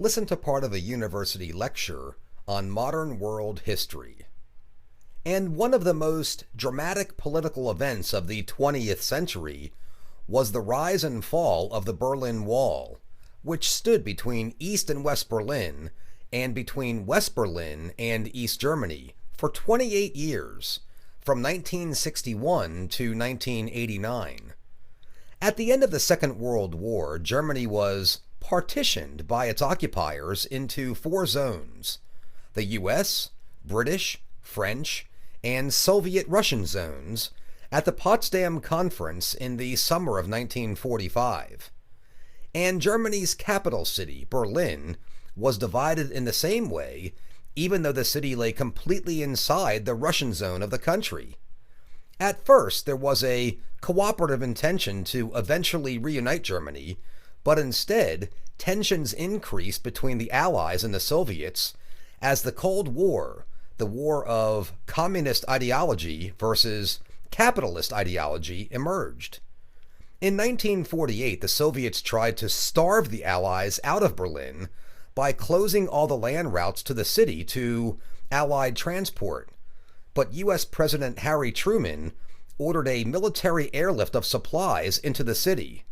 listen to part of a university lecture on modern world history. And one of the most dramatic political events of the 20th century was the rise and fall of the Berlin Wall, which stood between East and West Berlin and between West Berlin and East Germany for 28 years, from 1961 to 1989. At the end of the Second World War, Germany was partitioned by its occupiers into four zones: the US, British, French, and Soviet Russian zones at the Potsdam Conference in the summer of 1945. And Germany's capital city, Berlin, was divided in the same way, even though the city lay completely inside the Russian zone of the country. At first, there was a cooperative intention to eventually reunite Germany, but instead, tensions increased between the Allies and the Soviets as the Cold War, the war of communist ideology versus capitalist ideology, emerged. In 1948, the Soviets tried to starve the Allies out of Berlin by closing all the land routes to the city to Allied transport. But U.S. President Harry Truman ordered a military airlift of supplies into the city.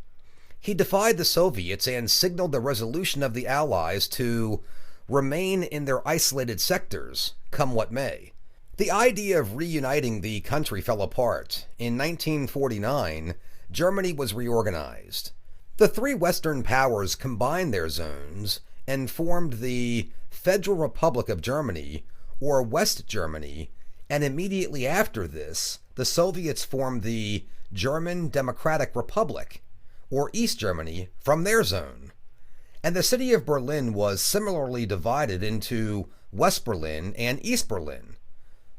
He defied the Soviets and signaled the resolution of the Allies to remain in their isolated sectors, come what may. The idea of reuniting the country fell apart. In 1949, Germany was reorganized. The three Western powers combined their zones and formed the Federal Republic of Germany, or West Germany, and immediately after this, the Soviets formed the German Democratic Republic, or East Germany, from their zone. And the city of Berlin was similarly divided into West Berlin and East Berlin.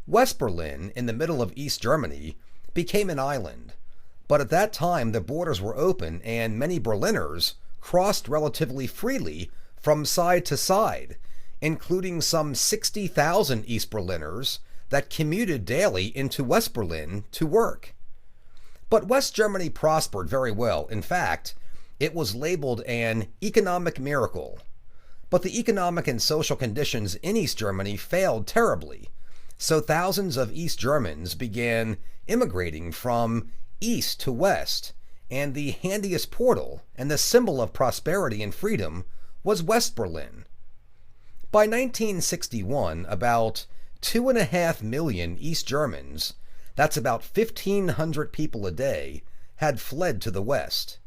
West Berlin, in the middle of East Germany, became an island, but at that time the borders were open and many Berliners crossed relatively freely from side to side, including some 60,000 East Berliners that commuted daily into West Berlin to work. But West Germany prospered very well. In fact, it was labeled an economic miracle. But the economic and social conditions in East Germany failed terribly, so thousands of East Germans began immigrating from east to west, and the handiest portal and the symbol of prosperity and freedom was West Berlin. By 1961, about 2.5 million East Germans, that's about 1,500 people a day, had fled to the West.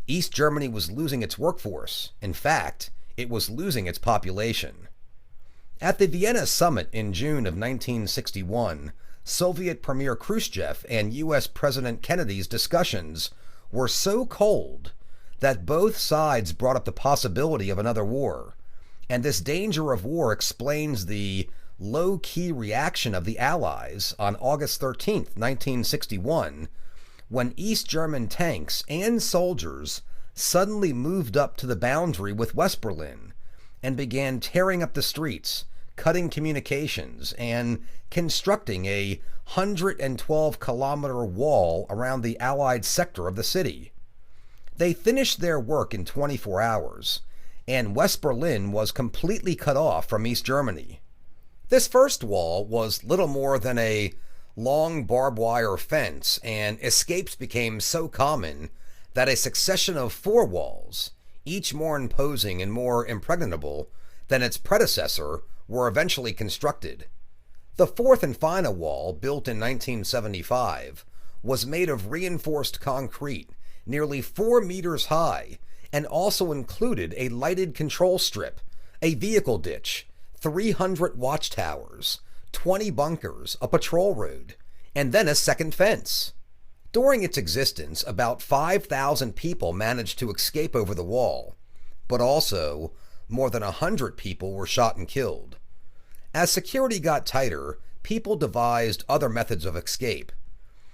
East Germany was losing its workforce. In fact, it was losing its population. At the Vienna summit in June of 1961, Soviet Premier Khrushchev and U.S. President Kennedy's discussions were so cold that both sides brought up the possibility of another war, and this danger of war explains the low-key reaction of the Allies on August 13, 1961, when East German tanks and soldiers suddenly moved up to the boundary with West Berlin and began tearing up the streets, cutting communications, and constructing a 112-kilometer wall around the Allied sector of the city. They finished their work in 24 hours, and West Berlin was completely cut off from East Germany. This first wall was little more than a long barbed wire fence, and escapes became so common that a succession of 4 walls, each more imposing and more impregnable than its predecessor, were eventually constructed. The fourth and final wall, built in 1975, was made of reinforced concrete, nearly 4 meters high, and also included a lighted control strip, a vehicle ditch, 300 watchtowers, 20 bunkers, a patrol road, and then a second fence. During its existence, about 5,000 people managed to escape over the wall, but also more than 100 people were shot and killed. As security got tighter, people devised other methods of escape.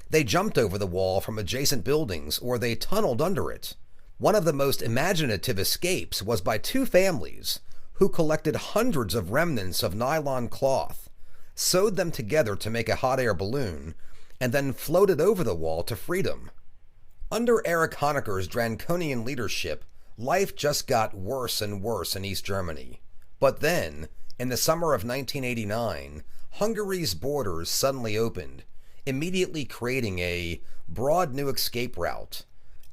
They jumped over the wall from adjacent buildings, or they tunneled under it. One of the most imaginative escapes was by 2 families who collected hundreds of remnants of nylon cloth, sewed them together to make a hot air balloon, and then floated over the wall to freedom. Under Erich Honecker's draconian leadership, life just got worse and worse in East Germany. But then, in the summer of 1989, Hungary's borders suddenly opened, immediately creating a broad new escape route.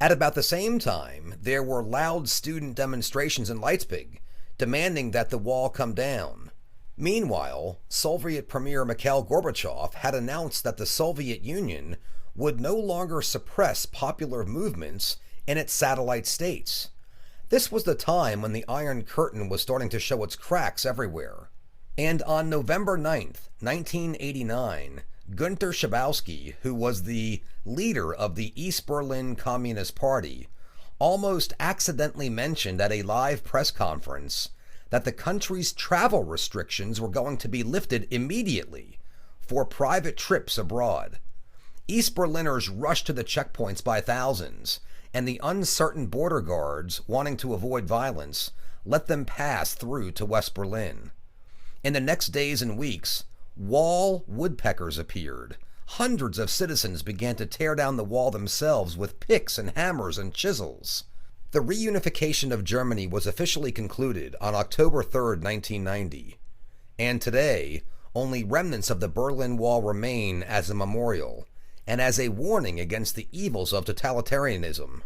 At about the same time, there were loud student demonstrations in Leipzig, demanding that the wall come down. Meanwhile, Soviet Premier Mikhail Gorbachev had announced that the Soviet Union would no longer suppress popular movements in its satellite states. This was the time when the Iron Curtain was starting to show its cracks everywhere. And on November 9th, 1989, Günter Schabowski, who was the leader of the East Berlin Communist Party, almost accidentally mentioned at a live press conference that the country's travel restrictions were going to be lifted immediately for private trips abroad. East Berliners rushed to the checkpoints by thousands, and the uncertain border guards, wanting to avoid violence, let them pass through to West Berlin. In the next days and weeks, wall woodpeckers appeared. Hundreds of citizens began to tear down the wall themselves with picks and hammers and chisels. The reunification of Germany was officially concluded on October 3, 1990, and today only remnants of the Berlin Wall remain as a memorial and as a warning against the evils of totalitarianism.